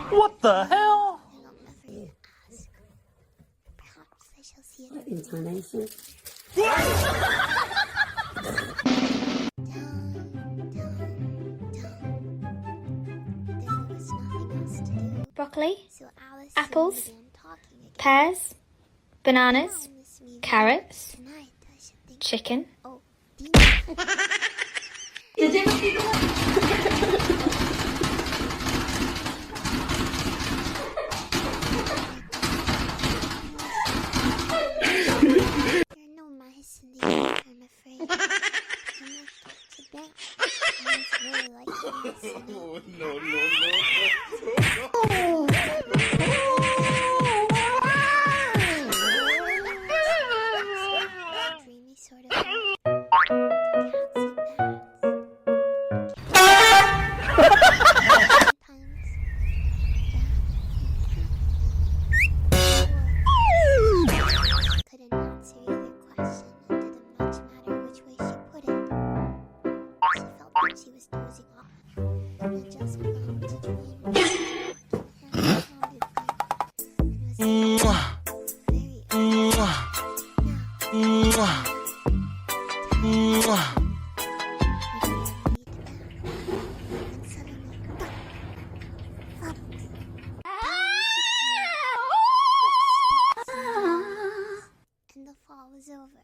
What the hell? What intonation? Broccoli, apples, pears, bananas, carrots, chicken. She was dozing off, and I just began to dream. And the fall was over.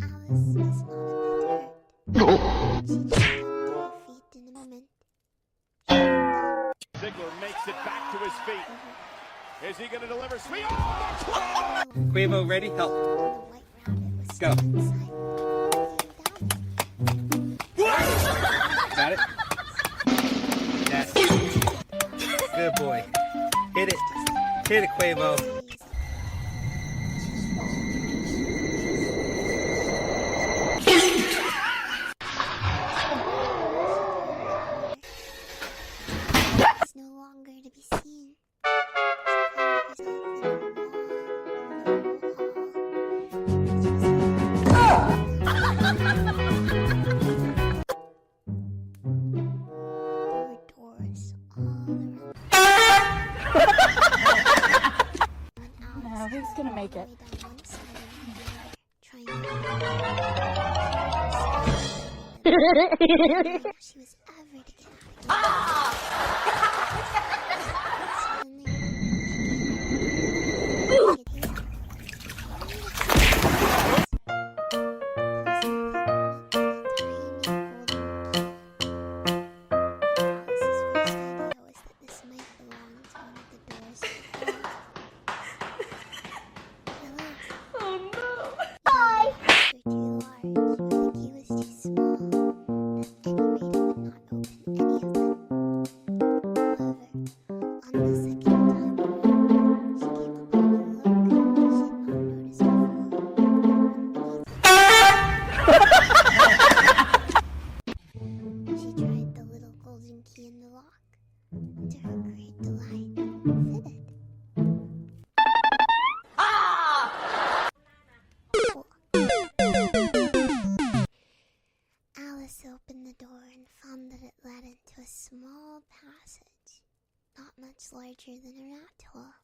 Alice is not a bit hurt. She jumped to her feet in a moment. Ziggler makes it back to his feet. Is he going to deliver? Sweet! Oh, Quavo, ready? Help. The white rabbit was Go. stuck inside. Got it? Yes. Good boy. Hit it. Hit it, Quavo. It's no longer to be seen. She found herself in a long, There were doors all around. Now, who's gonna make it? She was ever to get out opened the door and found that it led into a small passage, not much larger than a rat hole.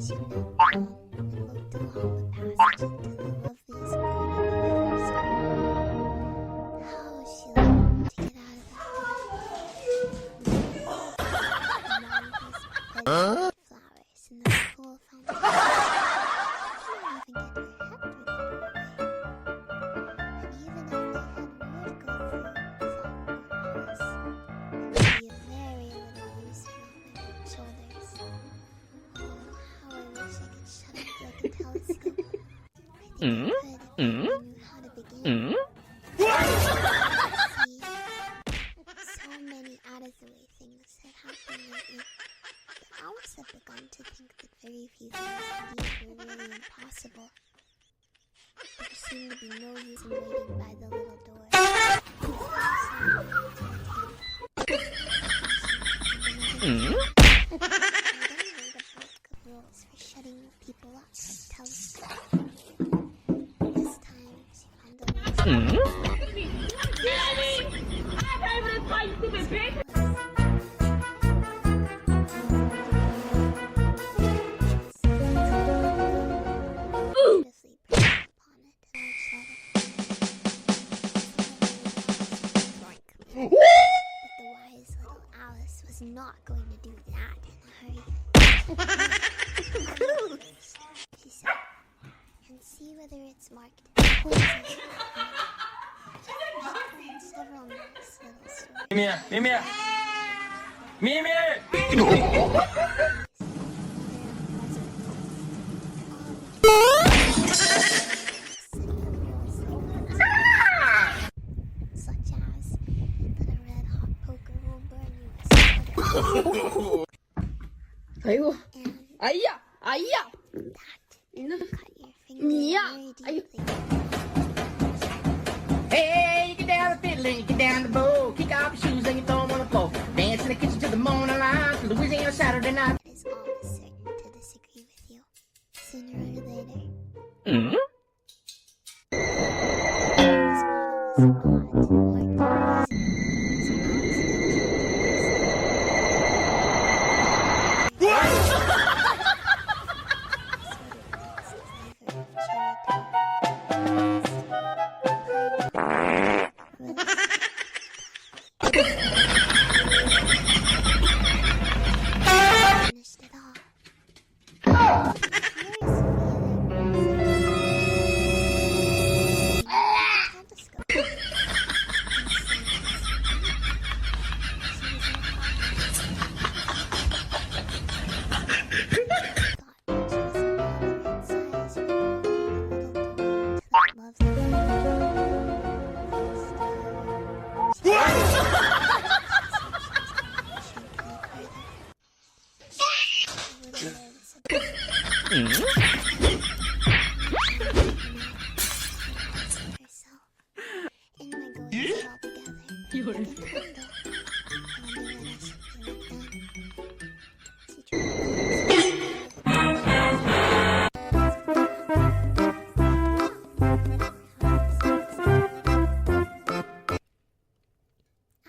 She knelt down and looked along the passage into the loveliest garden I've ever seen. How she longed to get out of that garden. Flowers in the cool fountain. She couldn't even get her head through the doorway. And even if they had wood go through the it would be of very little use around their shoulders. Oh, how I wish I could shut up like a telescope. I think I could if I knew how to begin. See, so many out-of-the-way things have happened lately. But Alice had begun to think that very few things indeed were really impossible. There seemed to be no use in waiting by the little door. Rules for shutting people up like telescope. This time, she found a But the wise little Alice was not going to do that in a hurry. She said, and see whether it's marked poison. Several nice little stories. Such as that a red hot poker will burn you as water. 아이고, And 아이야, 아이야. that cut your finger Mia. very deeply. Hey, you get down the fiddle and you get down the bow. Kick off your shoes and you throw them on the floor. Dance in the kitchen till the morning light. Till Louisiana Saturday night. It is always certain to disagree with you, sooner or later. This model was not marked finished it all. In my goings all together, I can handle. I wonder what I should feel like then. She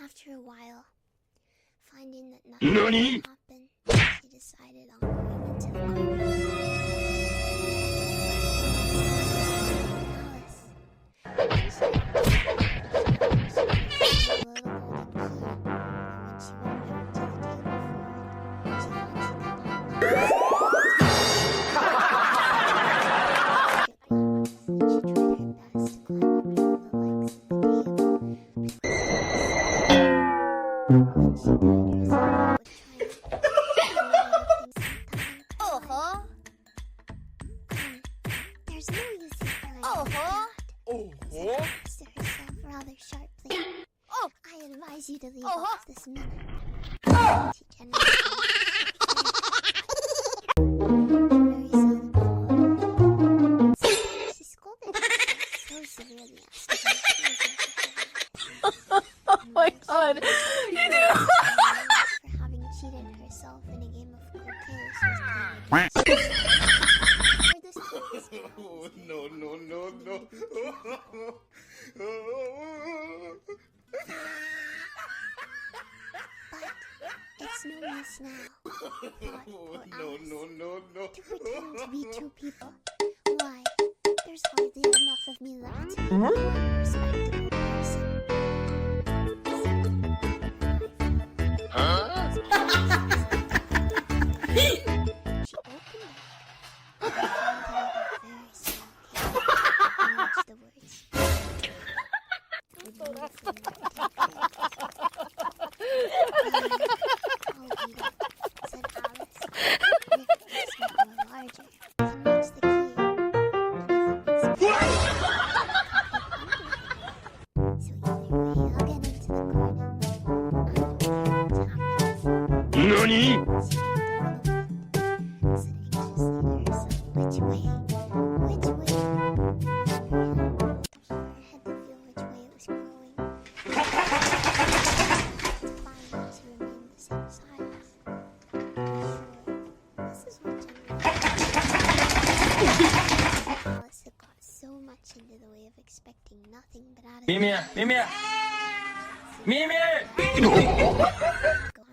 After a while, finding that nothing would happen, she decided on going into the garden. Alice. There's no use in trying to said herself rather sharply. I advise you to leave off this minute. She generally very seldom followed. Sometimes she scolded herself so severely as to make Oh my God. for having cheated herself in a game of croquet she was playing against. For this purpose, No. but it's no use now. Thought poor Alice. To pretend to be two people. Why, there's hardly enough of me left to make me a respectable person. She opened it. And found a very small case in which the words "Good news from the I'll eat it," said Alice. And if it makes me grow larger, I can reach the key. And if it makes me so either way, I'll get into the garden. I don't care what happens. NANI? She went to one of them. much into the way of expecting nothing but out of Mimi, Mimi, Mimi. go